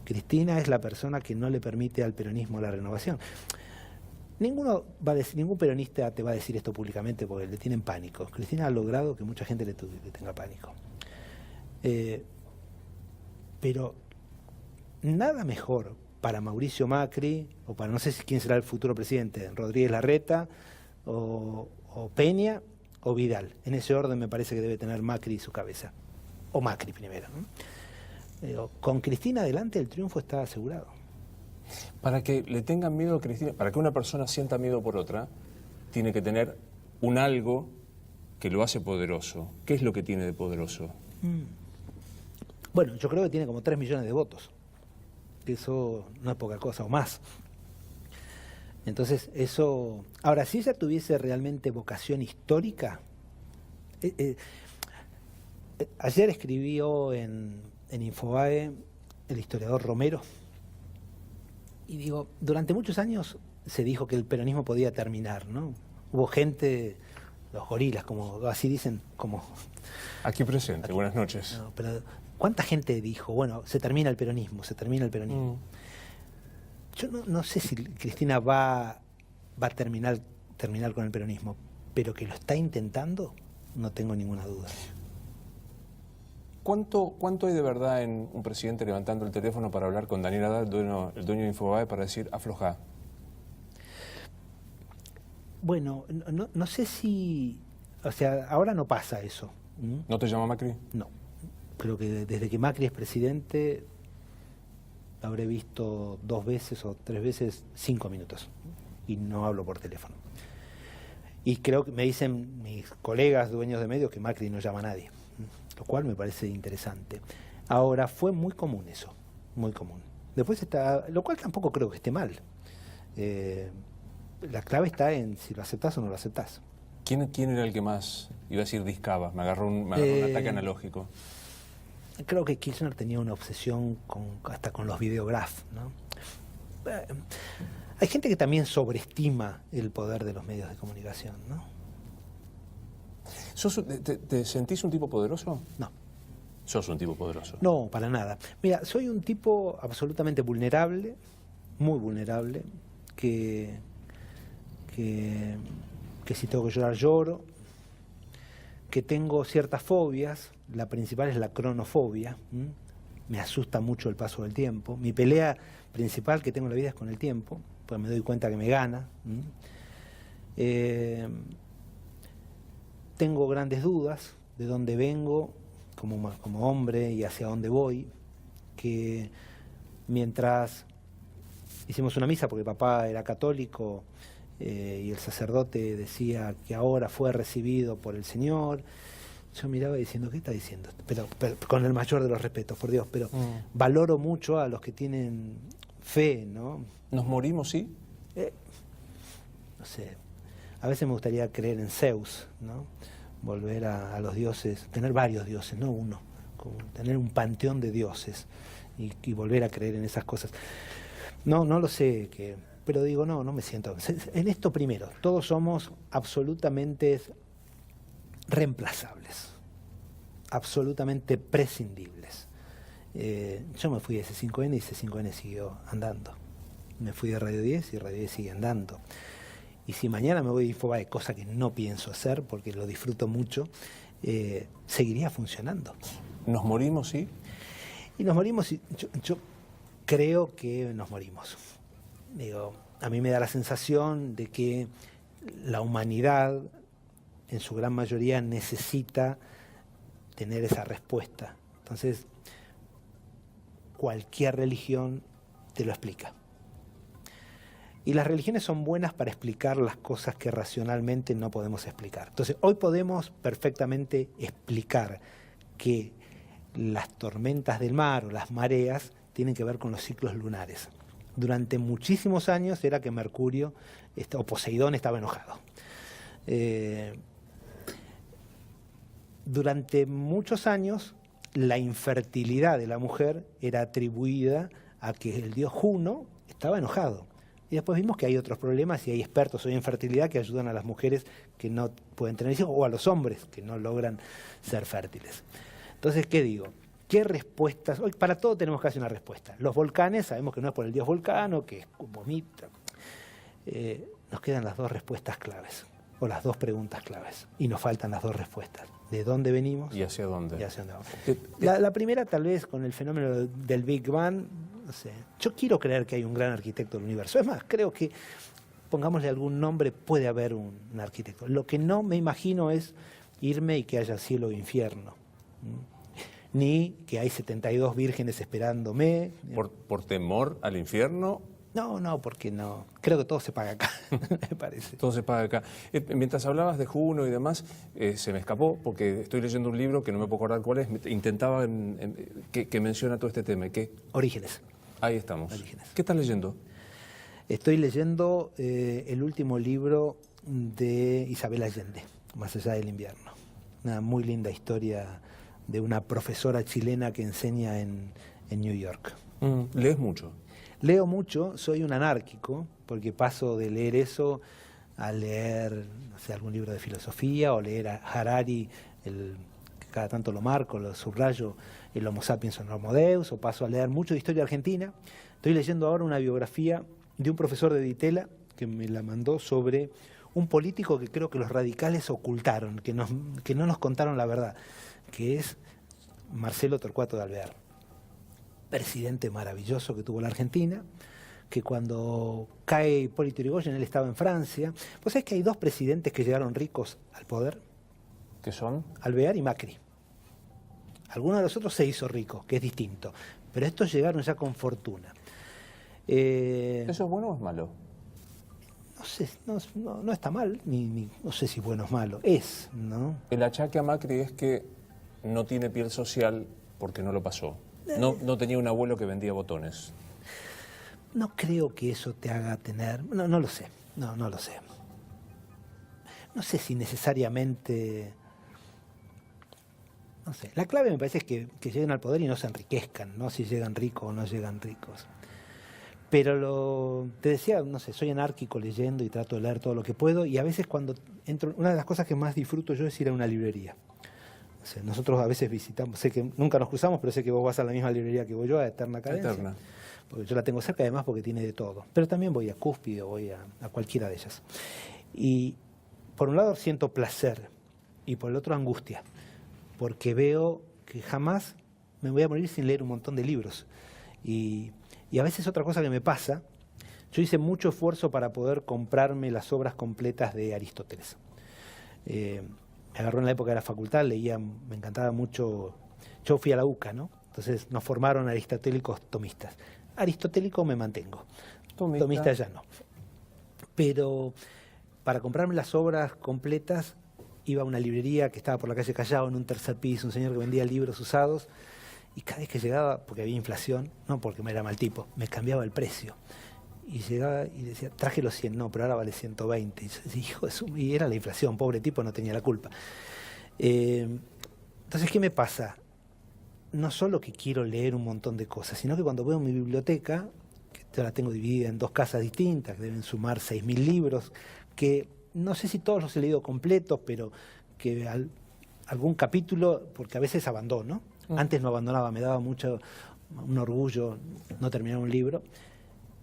Cristina es la persona que no le permite al peronismo la renovación. Ningún peronista te va a decir esto públicamente porque le tienen pánico. Cristina ha logrado que mucha gente le tenga pánico. Pero nada mejor para Mauricio Macri, o para no sé quién será el futuro presidente, Rodríguez Larreta, o Peña, o Vidal. En ese orden me parece que debe tener Macri su cabeza. O Macri primero, ¿no? Con Cristina adelante el triunfo está asegurado. Para que le tengan miedo a Cristina, para que una persona sienta miedo por otra, tiene que tener un algo que lo hace poderoso. ¿Qué es lo que tiene de poderoso? Bueno, yo creo que tiene como 3 millones de votos. Eso no es poca cosa, o más. Entonces, eso... Ahora, si ella tuviese realmente vocación histórica... ayer escribió en Infobae el historiador Romero, y digo, durante muchos años se dijo que el peronismo podía terminar, ¿no? Hubo gente, los gorilas, como así dicen, como... Aquí presente, buenas noches. No, pero ¿cuánta gente dijo, bueno, se termina el peronismo? Yo no sé si Cristina va a terminar con el peronismo, pero que lo está intentando, no tengo ninguna duda. ¿Cuánto hay de verdad en un presidente levantando el teléfono para hablar con Daniel Haddad, el dueño de Infobae, para decir, aflojá? Bueno, no sé si... O sea, ahora no pasa eso. ¿No te llama Macri? No. Creo que desde que Macri es presidente, habré visto 2 veces o 3 veces 5 minutos. Y no hablo por teléfono. Y creo que me dicen mis colegas dueños de medios que Macri no llama a nadie. Lo cual me parece interesante. Ahora, fue muy común eso, muy común. Después está, lo cual tampoco creo que esté mal. La clave está en si lo aceptás o no lo aceptás. ¿Quién era el que más, iba a decir, discaba? Me agarró un ataque analógico. Creo que Kirchner tenía una obsesión hasta con los videografs, ¿no? Hay gente que también sobreestima el poder de los medios de comunicación, ¿no? ¿Te sentís un tipo poderoso? No. ¿Sos un tipo poderoso? No, para nada. Mira, soy un tipo absolutamente vulnerable, muy vulnerable, que si tengo que llorar, lloro, que tengo ciertas fobias, la principal es la cronofobia, me asusta mucho el paso del tiempo, mi pelea principal que tengo en la vida es con el tiempo, pues me doy cuenta que me gana. Tengo grandes dudas de dónde vengo, como hombre y hacia dónde voy, que mientras hicimos una misa, porque papá era católico, y el sacerdote decía que ahora fue recibido por el Señor, yo miraba diciendo, ¿qué está diciendo? Pero con el mayor de los respetos, por Dios, pero valoro mucho a los que tienen fe, ¿no? ¿Nos morimos, sí? No sé, a veces me gustaría creer en Zeus, ¿no? Volver a los dioses, tener varios dioses, no uno, como tener un panteón de dioses y volver a creer en esas cosas. No lo sé, pero digo, no me siento. En esto primero, todos somos absolutamente reemplazables, absolutamente prescindibles. Yo me fui de C5N y C5N siguió andando. Me fui de Radio 10 y Radio 10 sigue andando. Y si mañana me voy de Infobae, cosa que no pienso hacer porque lo disfruto mucho, seguiría funcionando. ¿Nos morimos, sí? Y nos morimos, yo creo que nos morimos. Digo, a mí me da la sensación de que la humanidad, en su gran mayoría, necesita tener esa respuesta. Entonces, cualquier religión te lo explica. Y las religiones son buenas para explicar las cosas que racionalmente no podemos explicar. Entonces, hoy podemos perfectamente explicar que las tormentas del mar o las mareas tienen que ver con los ciclos lunares. Durante muchísimos años era que Mercurio o Poseidón estaba enojado. Durante muchos años la infertilidad de la mujer era atribuida a que el dios Juno estaba enojado. Y después vimos que hay otros problemas y hay expertos hoy en fertilidad que ayudan a las mujeres que no pueden tener hijos o a los hombres que no logran ser fértiles. Entonces, ¿qué digo? ¿Qué respuestas? Hoy para todo tenemos casi una respuesta. Los volcanes, sabemos que no es por el dios Volcano, que es vomita. Nos quedan las dos respuestas claves, o las dos preguntas claves, y nos faltan las dos respuestas. ¿De dónde venimos? ¿Y hacia dónde? Y hacia dónde vamos. La primera, tal vez, con el fenómeno del Big Bang, no sé. Yo quiero creer que hay un gran arquitecto del universo. Es más, creo que, pongámosle algún nombre, puede haber un arquitecto. Lo que no me imagino es irme y que haya cielo e infierno. Ni que hay 72 vírgenes esperándome. ¿Por temor al infierno? No, porque no. Creo que todo se paga acá, me parece. Todo se paga acá. Mientras hablabas de Juno y demás, se me escapó, porque estoy leyendo un libro que no me puedo acordar cuál es. Intentaba que menciona todo este tema. Orígenes. Ahí estamos. Orígenes. ¿Qué estás leyendo? Estoy leyendo el último libro de Isabel Allende, Más allá del invierno. Una muy linda historia de una profesora chilena que enseña en New York. ¿Lees mucho? Leo mucho, soy un anárquico, porque paso de leer eso a leer, no sé, algún libro de filosofía, o leer a Harari, que cada tanto lo marco, lo subrayo, el Homo sapiens o Homo Deus, o paso a leer mucho de historia argentina. Estoy leyendo ahora una biografía de un profesor de Ditela, que me la mandó, sobre un político que creo que los radicales ocultaron, que no nos contaron la verdad, que es Marcelo Torcuato de Alvear. Presidente maravilloso que tuvo la Argentina, que cuando cae Hipólito Yrigoyen, él estaba en Francia. ¿Vos sabés que hay dos presidentes que llegaron ricos al poder? ¿Qué son? Alvear y Macri. Alguno de los otros se hizo rico, que es distinto, pero estos llegaron ya con fortuna. ¿Eso es bueno o es malo? No sé, no está mal, no sé si bueno o es malo, es, ¿no? El achaque a Macri es que no tiene piel social porque no lo pasó. No tenía un abuelo que vendía botones. No creo que eso te haga tener... No lo sé, no lo sé. No sé si necesariamente... No sé, la clave me parece es que lleguen al poder y no se enriquezcan, no si llegan ricos o no llegan ricos. Pero te decía, no sé, soy anárquico leyendo y trato de leer todo lo que puedo, y a veces cuando entro... Una de las cosas que más disfruto yo es ir a una librería. Nosotros a veces visitamos, sé que nunca nos cruzamos, pero sé que vos vas a la misma librería que voy yo, a Eterna Cadencia. Eterna. Porque yo la tengo cerca, además, porque tiene de todo. Pero también voy a Cúspide, voy a cualquiera de ellas. Y por un lado siento placer, y por el otro angustia, porque veo que jamás me voy a morir sin leer un montón de libros. Y a veces otra cosa que me pasa, yo hice mucho esfuerzo para poder comprarme las obras completas de Aristóteles. Me agarró en la época de la facultad, leía, me encantaba mucho yo fui a la UCA, ¿no? Entonces nos formaron aristotélicos tomistas. Aristotélico me mantengo, tomista ya no. Pero para comprarme las obras completas iba a una librería que estaba por la calle Callao en un tercer piso, un señor que vendía libros usados, y cada vez que llegaba, porque había inflación, no porque me era mal tipo, me cambiaba el precio. Y llegaba y decía, traje los 100, no, pero ahora vale 120. Y yo decía, hijo de su... Y era la inflación, pobre tipo, no tenía la culpa. Entonces, ¿qué me pasa? No solo que quiero leer un montón de cosas, sino que cuando veo mi biblioteca, que yo la tengo dividida en 2 casas distintas, que deben sumar 6.000 libros, que no sé si todos los he leído completos, pero que algún capítulo, porque a veces abandono. Antes no abandonaba, me daba mucho un orgullo no terminar un libro.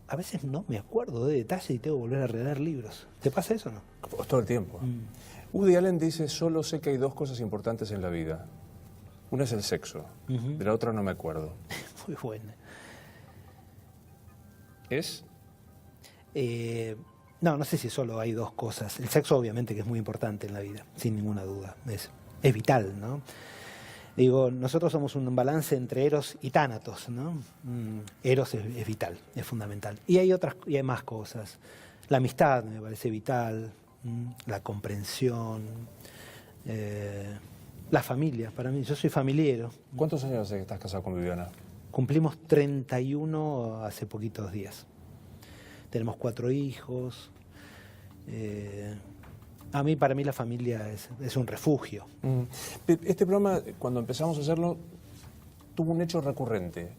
A veces no me acuerdo de detalles y tengo que volver a releer libros. ¿Te pasa eso o no? Todo el tiempo. Woody Allen dice, solo sé que hay 2 cosas importantes en la vida. Una es el sexo, de la otra no me acuerdo. Muy buena. ¿Es? No sé si solo hay 2 cosas. El sexo obviamente que es muy importante en la vida, sin ninguna duda. Es vital, ¿no? Digo, nosotros somos un balance entre Eros y Tánatos, ¿no? Eros es vital, es fundamental. Y hay más cosas. La amistad me parece vital, la comprensión, la familia. Para mí, yo soy familiero. ¿Cuántos años hace que estás casado con Viviana? Cumplimos 31 hace poquitos días. Tenemos 4 hijos. Para mí la familia es un refugio. Este programa, cuando empezamos a hacerlo, tuvo un hecho recurrente.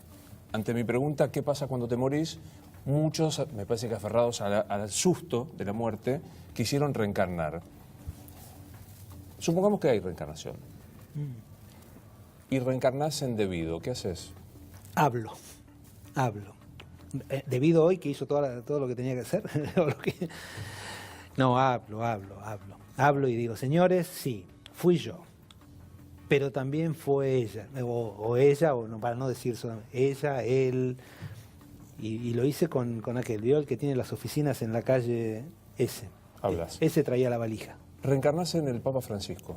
Ante mi pregunta, ¿qué pasa cuando te morís? Muchos, me parece que aferrados al susto de la muerte, quisieron reencarnar. Supongamos que hay reencarnación. Y reencarnás en Debido, ¿qué haces? Hablo. Debido hoy que hizo todo lo que tenía que hacer. No, hablo y digo, señores, sí, fui yo, pero también fue ella, o ella, o no, para no decir solamente ella, él, y lo hice con aquel, ¿vio? El que tiene las oficinas en la calle, ese. Hablas. Ese traía la valija. Reencarnás en el Papa Francisco.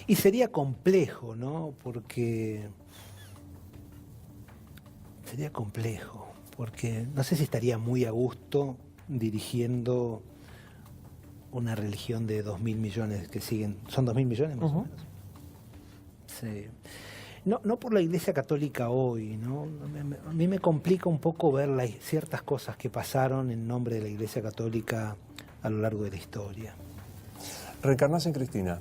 Y sería complejo, ¿no? Porque no sé si estaría muy a gusto dirigiendo una religión de 2.000 millones que siguen. ¿Son 2.000 millones más o menos? Sí. No por la Iglesia Católica hoy, ¿no? A mí me complica un poco ver ciertas cosas que pasaron en nombre de la Iglesia Católica a lo largo de la historia. ¿Reencarnás en Cristina?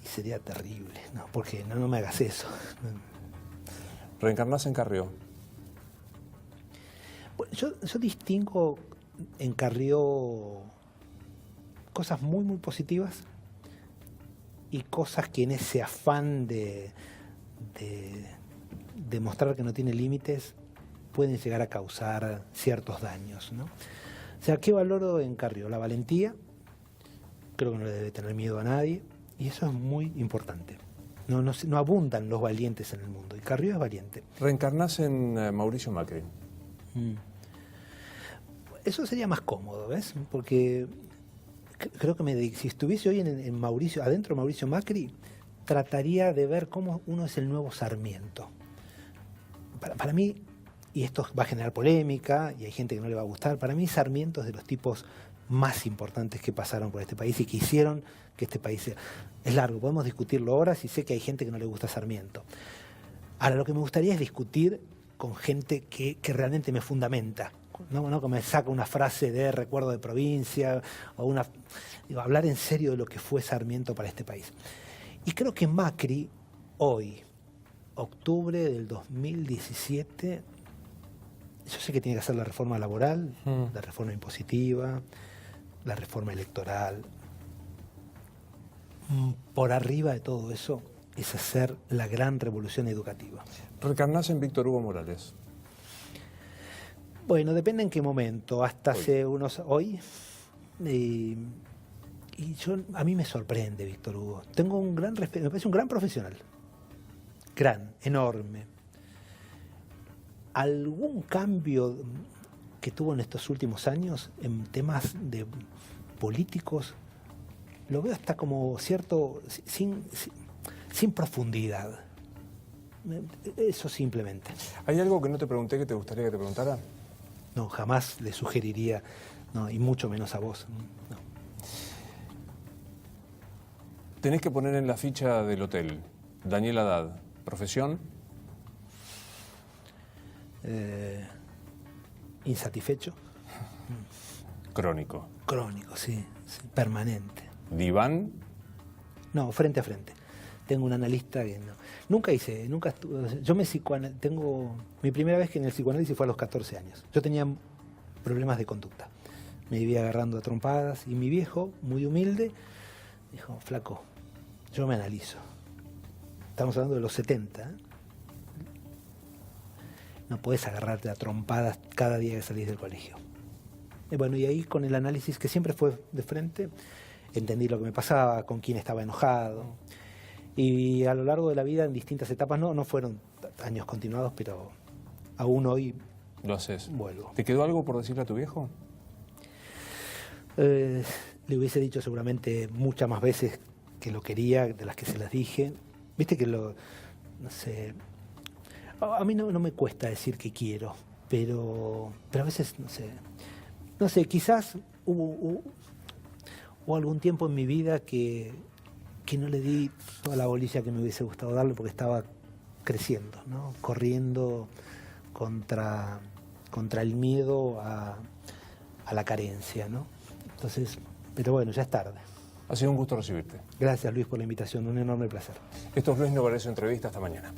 Y sería terrible, ¿no? Porque no me hagas eso. ¿Reencarnás en Carrió? Bueno, yo distingo en Carrió cosas muy, muy positivas y cosas que en ese afán de demostrar que no tiene límites pueden llegar a causar ciertos daños, ¿no? O sea, ¿qué valoro en Carrió? La valentía, creo que no le debe tener miedo a nadie, y eso es muy importante. No abundan los valientes en el mundo, y Carrió es valiente. ¿Reencarnás en Mauricio Macri? Eso sería más cómodo, ¿ves? Porque creo que si estuviese hoy en Mauricio, adentro de Mauricio Macri, trataría de ver cómo uno es el nuevo Sarmiento. Para mí, y esto va a generar polémica, y hay gente que no le va a gustar, para mí Sarmiento es de los tipos más importantes que pasaron por este país y que hicieron que este país sea... Es largo, podemos discutirlo horas y sé que hay gente que no le gusta Sarmiento. Ahora, lo que me gustaría es discutir con gente que realmente me fundamenta. No que me saca una frase de recuerdo de provincia, o hablar en serio de lo que fue Sarmiento para este país. Y creo que Macri, hoy, octubre del 2017, yo sé que tiene que hacer la reforma laboral, la reforma impositiva, la reforma electoral. Por arriba de todo eso es hacer la gran revolución educativa. ¿Reencarnás en Víctor Hugo Morales? Bueno, depende en qué momento. Hasta hace unos... Hoy. A mí me sorprende Víctor Hugo. Tengo un gran respeto. Me parece un gran profesional. Gran, enorme. Algún cambio que tuvo en estos últimos años en temas de políticos lo veo hasta como cierto, sin profundidad. Eso simplemente. ¿Hay algo que no te pregunté que te gustaría que te preguntara? No, jamás le sugeriría, no, y mucho menos a vos. No. Tenés que poner en la ficha del hotel, Daniel Haddad, profesión. Insatisfecho. Crónico. Crónico, sí, permanente. Diván. No, frente a frente. Tengo un analista que nunca estuve, yo tengo, mi primera vez que en el psicoanálisis fue a los 14 años. Yo tenía problemas de conducta. Me vivía agarrando a trompadas y mi viejo, muy humilde, dijo, flaco, yo me analizo. Estamos hablando de los 70. No podés agarrarte a trompadas cada día que salís del colegio. Y bueno, y ahí con el análisis, que siempre fue de frente, entendí lo que me pasaba, con quién estaba enojado. Y a lo largo de la vida, en distintas etapas, no fueron años continuados, pero aún hoy lo haces. Vuelvo. ¿Te quedó algo por decirle a tu viejo? Le hubiese dicho seguramente muchas más veces que lo quería, de las que se las dije. Viste que no sé, a mí no me cuesta decir que quiero, pero a veces, no sé, quizás hubo algún tiempo en mi vida que no le di toda la bolilla que me hubiese gustado darle porque estaba creciendo, ¿no? Corriendo contra el miedo a la carencia, ¿no? Entonces, pero bueno, ya es tarde. Ha sido un gusto recibirte. Gracias, Luis, por la invitación, un enorme placer. Esto es Luis Novarecio Entrevista, hasta mañana.